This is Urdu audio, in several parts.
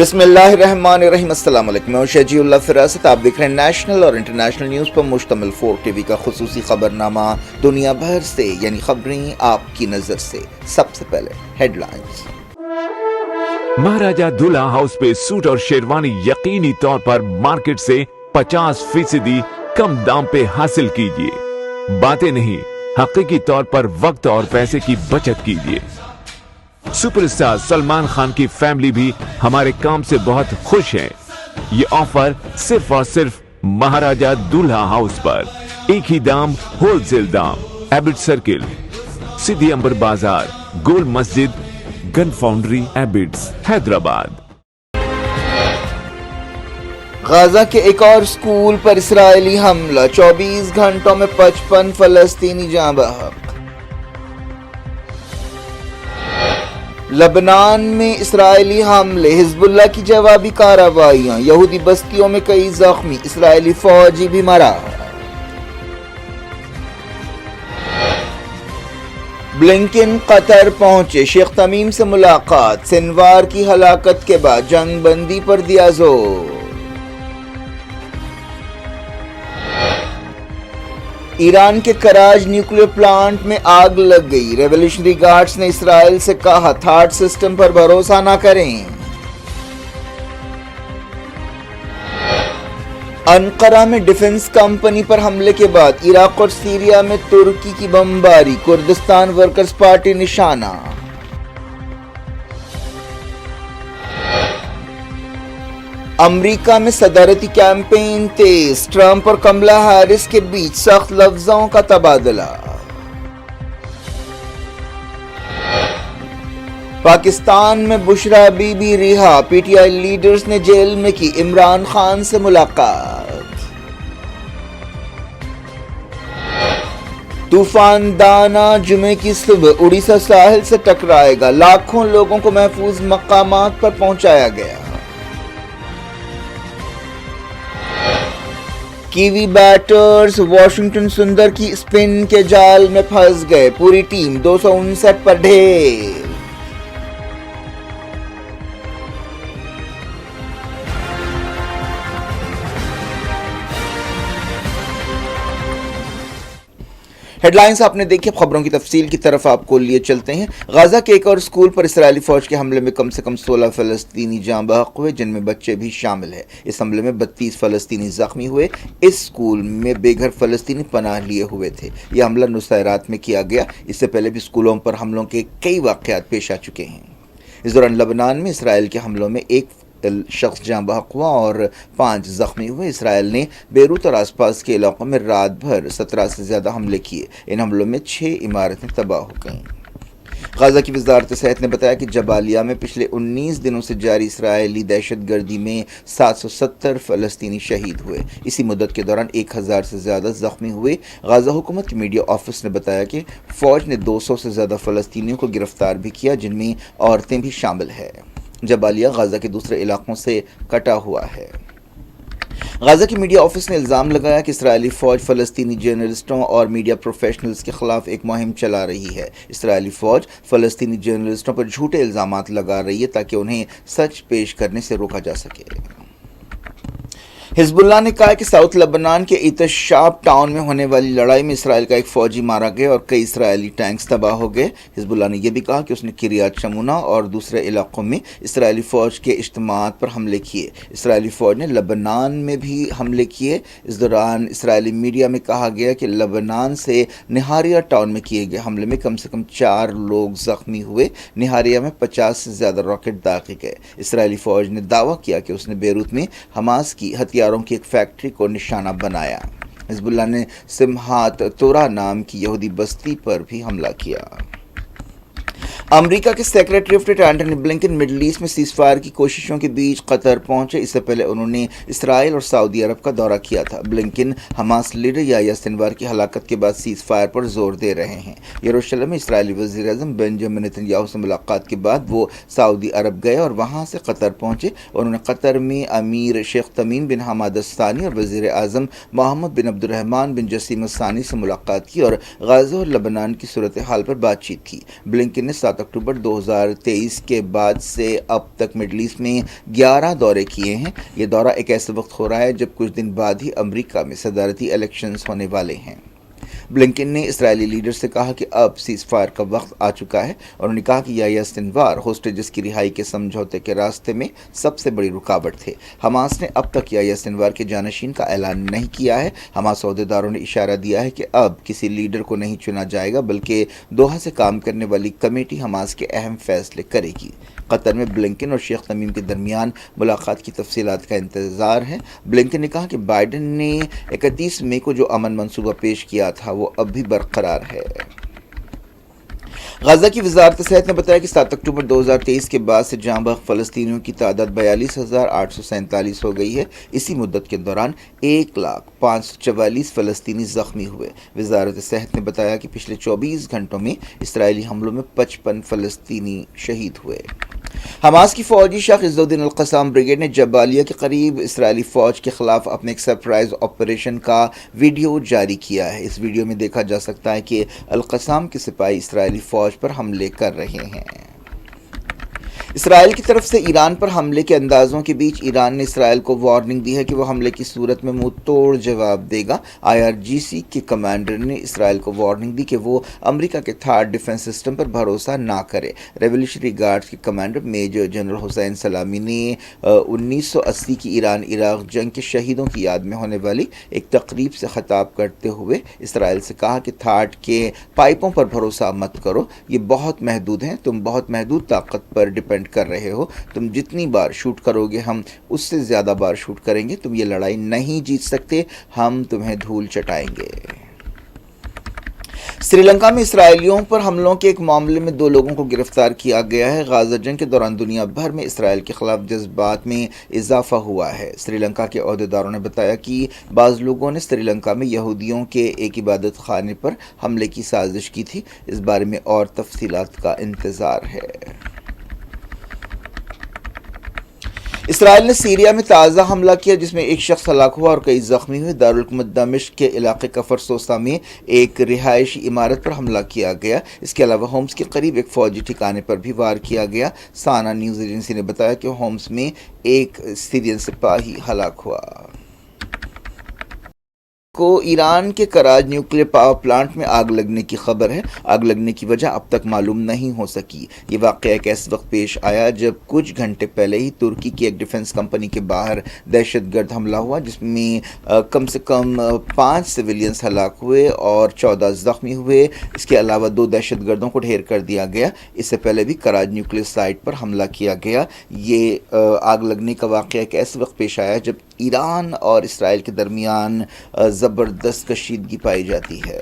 بسم اللہ الرحمن الرحیم۔ السلام علیکم، میں شجی اللہ فراست۔ آپ دیکھ رہے ہیں نیشنل اور انٹرنیشنل نیوز پر مشتمل 4 ٹی وی کا خصوصی خبرنامہ دنیا بھر سے، یعنی خبریں آپ کی نظر سے۔ سب سے پہلے ہیڈ لائنز۔ مہاراجہ دولہا ہاؤس پہ سوٹ اور شیروانی یقینی طور پر مارکیٹ سے 50% کم دام پہ حاصل کیجیے۔ باتیں نہیں، حقیقی طور پر وقت اور پیسے کی بچت کیجیے۔ سپر اسٹار سلمان خان کی فیملی بھی ہمارے کام سے بہت خوش ہے۔ یہ آفر صرف اور صرف مہاراجہ دولہا ہاؤس پر، ایک ہی دام، ہول سیل دام، ایبٹ سرکل، سدھی امبر بازار، گول مسجد، گن فاؤنڈری، ایبٹس، حیدرآباد۔ غزہ کے ایک اور اسکول پر اسرائیلی حملہ، 24 گھنٹوں میں 55 فلسطینی جاں بحق۔ لبنان میں اسرائیلی حملے، حزب اللہ کی جوابی کارروائیاں، یہودی بستیوں میں کئی زخمی، اسرائیلی فوجی بھی مرا۔ بلنکن قطر پہنچے، شیخ تمیم سے ملاقات، سنوار کی ہلاکت کے بعد جنگ بندی پر دیا زور۔ ایران کے کراج نیوکلیر پلانٹ میں آگ لگ گئی، ریولیوشنری گارڈز نے اسرائیل سے کہا تھاڈ سسٹم پر بھروسہ نہ کریں۔ انقرہ میں ڈیفنس کمپنی پر حملے کے بعد عراق اور سیریا میں ترکی کی بمباری، کردستان ورکرز پارٹی نشانہ۔ امریکہ میں صدارتی کیمپین تیز، ٹرمپ اور کملا ہیرس کے بیچ سخت لفظوں کا تبادلہ۔ پاکستان میں بشرا بی بی رہا، پی ٹی آئی لیڈرز نے جیل میں کی عمران خان سے ملاقات۔ طوفان دانا جمعے کی صبح اڑیسہ ساحل سے ٹکرائے گا، لاکھوں لوگوں کو محفوظ مقامات پر پہنچایا گیا۔ کیوی بیٹرز واشنگٹن سندر کی اسپن کے جال میں پھنس گئے، پوری ٹیم 259 پر ڈھیر۔ ہیڈ لائنز آپ نے دیکھی، خبروں کی تفصیل کی طرف آپ کو لیے چلتے ہیں۔ غزہ کے ایک اور اسکول پر اسرائیلی فوج کے حملے میں کم سے کم 16 فلسطینی جاں بحق ہوئے، جن میں بچے بھی شامل ہیں۔ اس حملے میں 32 فلسطینی زخمی ہوئے۔ اس اسکول میں بے گھر فلسطینی پناہ لیے ہوئے تھے۔ یہ حملہ نصیرات میں کیا گیا، اس سے پہلے بھی اسکولوں پر حملوں کے کئی واقعات پیش آ چکے ہیں۔ اس دوران لبنان میں اسرائیل کے حملوں میں ایک شخص جاں بحق ہوا اور 5 زخمی ہوئے۔ اسرائیل نے بیروت اور آس پاس کے علاقوں میں رات بھر 17 سے زیادہ حملے کیے۔ ان حملوں میں 6 عمارتیں تباہ ہو گئیں۔ غزہ کی وزارت صحت نے بتایا کہ جبالیہ میں پچھلے 19 دنوں سے جاری اسرائیلی دہشت گردی میں 770 فلسطینی شہید ہوئے۔ اسی مدت کے دوران 1000 سے زیادہ زخمی ہوئے۔ غزہ حکومت کی میڈیا آفس نے بتایا کہ فوج نے 200 سے زیادہ فلسطینیوں کو گرفتار بھی کیا، جن میں عورتیں بھی شامل ہیں۔ جبالیہ غزہ کے دوسرے علاقوں سے کٹا ہوا ہے۔ غزہ کی میڈیا آفس نے الزام لگایا کہ اسرائیلی فوج فلسطینی جرنلسٹوں اور میڈیا پروفیشنلز کے خلاف ایک مہم چلا رہی ہے۔ اسرائیلی فوج فلسطینی جرنلسٹوں پر جھوٹے الزامات لگا رہی ہے تاکہ انہیں سچ پیش کرنے سے روکا جا سکے۔ حزب اللہ نے کہا کہ ساؤتھ لبنان کے ایتشاپ ٹاؤن میں ہونے والی لڑائی میں اسرائیل کا ایک فوجی مارا گیا اور کئی اسرائیلی ٹینکس تباہ ہو گئے۔ حزب اللہ نے یہ بھی کہا کہ اس نے کریات شمونا اور دوسرے علاقوں میں اسرائیلی فوج کے اجتماعات پر حملے کیے۔ اسرائیلی فوج نے لبنان میں بھی حملے کیے۔ اس دوران اسرائیلی میڈیا میں کہا گیا کہ لبنان سے نہاریہ ٹاؤن میں کیے گئے حملے میں کم سے کم 4 لوگ زخمی ہوئے۔ نہاریہ میں 50 سے زیادہ راکٹ داغے گئے۔ اسرائیلی فوج نے دعویٰ کیا کہ اس نے بیروت میں حماس کی ہتھیاروں کی ایک فیکٹری کو نشانہ بنایا۔ حزب اللہ نے سمہات تورا نام کی یہودی بستی پر بھی حملہ کیا۔ امریکہ کے secretary of state Antony Blinken Middle East میں سیز فائر کی کوششوں کے بیچ قطر پہنچے۔ اس سے پہلے انہوں نے اسرائیل اور سعودی عرب کا دورہ کیا تھا۔ بلنکن حماس لیڈر یحییٰ سنوار کی ہلاکت کے بعد سیز فائر پر زور دے رہے ہیں۔ یروشلم میں اسرائیلی وزیر اعظم بنجامن نیتن یاہو سے ملاقات کے بعد وہ سعودی عرب گئے اور وہاں سے قطر پہنچے۔ انہوں نے قطر میں امیر شیخ تمیم بن حماد الثانی اور وزیر اعظم محمد بن عبد الرحمن بن جسیم الثانی سے ملاقات کی اور غزہ اور لبنان کی صورتحال پر بات چیت کی۔ بلنکن نے 7 اکتوبر 2023 کے بعد سے اب تک مڈل ایسٹ میں 11 دورے کیے ہیں۔ یہ دورہ ایک ایسے وقت ہو رہا ہے جب کچھ دن بعد ہی امریکہ میں صدارتی الیکشنز ہونے والے ہیں۔ بلنکن نے اسرائیلی لیڈر سے کہا کہ اب سیز فائر کا وقت آ چکا ہے، اور انہوں نے کہا کہ یحییٰ سنوار ہوسٹیجز کی رہائی کے سمجھوتے کے راستے میں سب سے بڑی رکاوٹ تھے۔ حماس نے اب تک یحییٰ سنوار کے جانشین کا اعلان نہیں کیا ہے۔ حماس عہدیداروں نے اشارہ دیا ہے کہ اب کسی لیڈر کو نہیں چنا جائے گا، بلکہ دوحہ سے کام کرنے والی کمیٹی حماس کے اہم فیصلے کرے گی۔ قطر میں بلنکن اور شیخ تمیم کے درمیان ملاقات کی تفصیلات کا انتظار ہے۔ بلنکن نے کہا کہ بائیڈن نے 31 مئی کو جو امن منصوبہ پیش کیا تھا وہ اب بھی برقرار ہے۔ غزہ کی وزارت صحت نے بتایا کہ 7 اکتوبر 2023 کے بعد سے جاں بحق فلسطینیوں کی تعداد 42,847 ہو گئی ہے۔ اسی مدت کے دوران 1,05,44 فلسطینی زخمی ہوئے۔ وزارت صحت نے بتایا کہ پچھلے 24 گھنٹوں میں اسرائیلی حملوں میں 55 فلسطینی شہید ہوئے۔ حماس کی فوجی شاخ عز الدین القسام بریگیڈ نے جبالیہ کے قریب اسرائیلی فوج کے خلاف اپنے ایک سرپرائز آپریشن کا ویڈیو جاری کیا ہے۔ اس ویڈیو میں دیکھا جا سکتا ہے کہ القسام کے سپاہی اسرائیلی فوج پر حملے کر رہے ہیں۔ اسرائیل کی طرف سے ایران پر حملے کے اندازوں کے بیچ ایران نے اسرائیل کو وارننگ دی ہے کہ وہ حملے کی صورت میں منہ توڑ جواب دے گا۔ IRGC کے کمانڈر نے اسرائیل کو وارننگ دی کہ وہ امریکہ کے تھاڈ ڈیفنس سسٹم پر بھروسہ نہ کرے۔ ریولیوشنری گارڈز کے کمانڈر میجر جنرل حسین سلامی نے 1980 کی ایران عراق جنگ کے شہیدوں کی یاد میں ہونے والی ایک تقریب سے خطاب کرتے ہوئے اسرائیل سے کہا کہ تھاڈ کے پائپوں پر بھروسہ مت کرو، یہ بہت محدود ہیں، تم بہت محدود طاقت پر ڈیپینڈ کر رہے ہو، تم جتنی بار شوٹ کرو گے ہم اس سے زیادہ بار شوٹ کریں گے، تم یہ لڑائی نہیں جیت سکتے، ہم تمہیں دھول چٹائیں گے۔ سری لنکا میں اسرائیلیوں پر حملوں کے ایک معاملے میں 2 لوگوں کو گرفتار کیا گیا ہے۔ غزہ جنگ کے دوران دنیا بھر میں اسرائیل کے خلاف جذبات میں اضافہ ہوا ہے۔ سری لنکا کے عہدیداروں نے بتایا کہ بعض لوگوں نے سری لنکا میں یہودیوں کے ایک عبادت خانے پر حملے کی سازش کی تھی۔ اس بارے میں اور تفصیلات کا انتظار ہے۔ اسرائیل نے سیریا میں تازہ حملہ کیا جس میں ایک شخص ہلاک ہوا اور کئی زخمی ہوئے۔ دارالحکومت دمشق کے علاقے کفر سوسا میں ایک رہائشی عمارت پر حملہ کیا گیا۔ اس کے علاوہ ہومس کے قریب ایک فوجی ٹھکانے پر بھی وار کیا گیا۔ سانا نیوز ایجنسی نے بتایا کہ ہومس میں ایک سیرین سپاہی ہلاک ہوا۔ کو ایران کے کراج نیوکلیئر پاور پلانٹ میں آگ لگنے کی خبر ہے۔ آگ لگنے کی وجہ اب تک معلوم نہیں ہو سکی۔ یہ واقعہ ایک ایسے وقت پیش آیا جب کچھ گھنٹے پہلے ہی ترکی کی ایک ڈیفنس کمپنی کے باہر دہشت گرد حملہ ہوا جس میں کم سے کم 5 سویلینز ہلاک ہوئے اور 14 زخمی ہوئے۔ اس کے علاوہ 2 دہشت گردوں کو ڈھیر کر دیا گیا۔ اس سے پہلے بھی کراج نیوکلیئر سائٹ پر حملہ کیا گیا۔ یہ آگ لگنے کا واقعہ ایک ایسے وقت پیش آیا جب ایران اور اسرائیل کے درمیان زبردست کشیدگی پائی جاتی ہے۔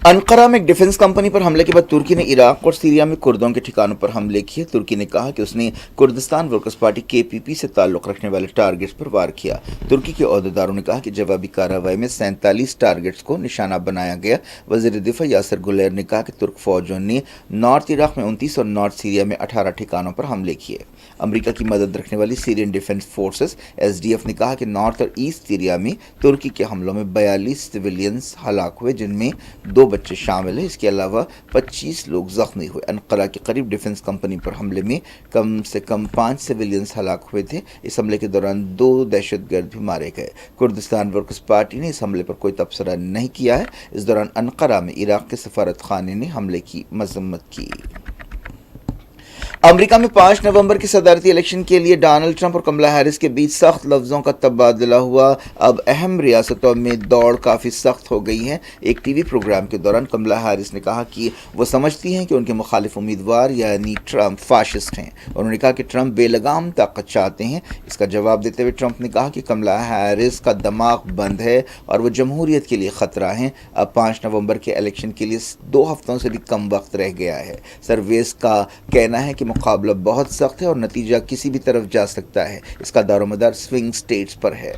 انقرہ میں ایک ڈیفنس کمپنی پر حملے کے بعد ترکی نے عراق اور سیریا میں کردوں کے ٹھکانوں پر حملے کیے۔ ترکی نے کہا کہ اس نے کردستان ورکرز پارٹی KPP سے تعلق رکھنے والے ٹارگٹس پر وار کیا۔ ترکی کے عہدیداروں نے کہا کہ جوابی کارروائی میں 47 ٹارگٹس کو نشانہ بنایا گیا۔ وزیر دفاع یاسر گلیر نے کہا کہ ترک فوجوں نے نارتھ عراق میں 29 اور نارتھ سیریا میں 18 ٹھکانوں پر حملے کیے۔ امریکہ کی مدد رکھنے والی سیرین ڈیفنس فورسز SDF نے کہا کہ نارتھ اور ایسٹ سیریا میں ترکی کے حملوں میں 42 سویلینز ہلاک ہوئے جن میں 2 بچے شامل ہیں۔ اس کے علاوہ 25 لوگ زخمی ہوئے۔ انقرہ کے قریب ڈیفنس کمپنی پر حملے میں کم سے کم 5 سویلینز ہلاک ہوئے تھے۔ اس حملے کے دوران 2 دہشت گرد بھی مارے گئے۔ کردستان ورکرز پارٹی نے اس حملے پر کوئی تبصرہ نہیں کیا ہے۔ اس دوران انقرہ میں عراق کے سفارت خانے نے حملے کی مذمت کی۔ امریکہ میں 5 نومبر کی صدارتی الیکشن کے لیے ڈونلڈ ٹرمپ اور کملا ہیرس کے بیچ سخت لفظوں کا تبادلہ ہوا۔ اب اہم ریاستوں میں دوڑ کافی سخت ہو گئی ہے۔ ایک ٹی وی پروگرام کے دوران کملا ہیرس نے کہا کہ وہ سمجھتی ہیں کہ ان کے مخالف امیدوار یعنی ٹرمپ فاشسٹ ہیں۔ انہوں نے کہا کہ ٹرمپ بے لگام طاقت چاہتے ہیں۔ اس کا جواب دیتے ہوئے ٹرمپ نے کہا کہ کملا ہیرس کا دماغ بند ہے اور وہ جمہوریت کے لیے خطرہ ہیں۔ اب 5 نومبر کے الیکشن کے لیے 2 ہفتوں سے بھی کم وقت رہ گیا ہے۔ سرویز کا کہنا ہے کہ مقابلہ بہت سخت ہے اور نتیجہ کسی بھی طرف جا سکتا ہے۔ اس کا دار و مدار سوئنگ سٹیٹس پر ہے۔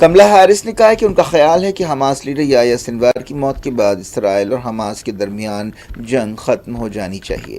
کملا ہیرس نے کہا کہ ان کا خیال ہے کہ حماس لیڈر یحییٰ سنوار کی موت کے بعد اسرائیل اور حماس کے درمیان جنگ ختم ہو جانی چاہیے۔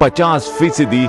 50%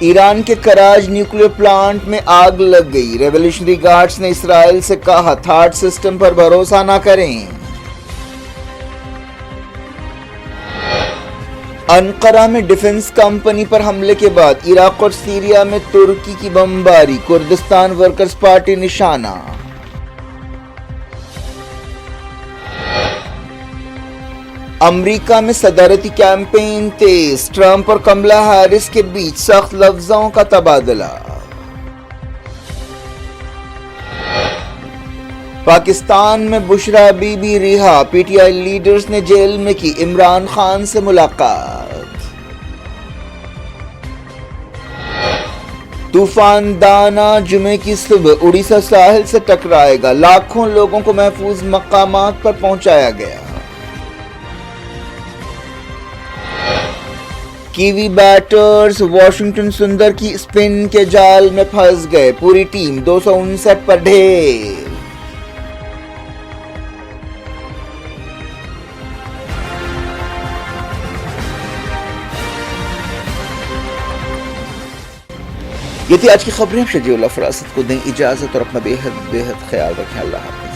ایران کے کراج نیوکلیر پلانٹ میں آگ لگ گئی، ریولیوشنری گارڈز نے اسرائیل سے کہا تھاڈ سسٹم پر بھروسہ نہ کریں۔ انقرہ میں ڈیفنس کمپنی پر حملے کے بعد عراق اور سیریا میں ترکی کی بمباری، کردستان ورکرز پارٹی نشانہ۔ امریکہ میں صدارتی کیمپین تیز، ٹرمپ اور کملا ہیرس کے بیچ سخت لفظوں کا تبادلہ۔ پاکستان میں بشرا بی بی رہا، پی ٹی آئی لیڈرز نے جیل میں کی عمران خان سے ملاقات۔ طوفان دانا جمعے کی صبح اڑیسہ ساحل سے ٹکرائے گا، لاکھوں لوگوں کو محفوظ مقامات پر پہنچایا گیا۔ کیوی بیٹرز واشنگٹن سندر کی اسپن کے جال میں پھنس گئے، پوری ٹیم 259 پر ڈھیر۔ یہ تھی آج کی خبریں، شجیع اللہ فراست کو دیں اجازت اور اپنا بے حد خیال رکھیں۔ اللہ حافظ۔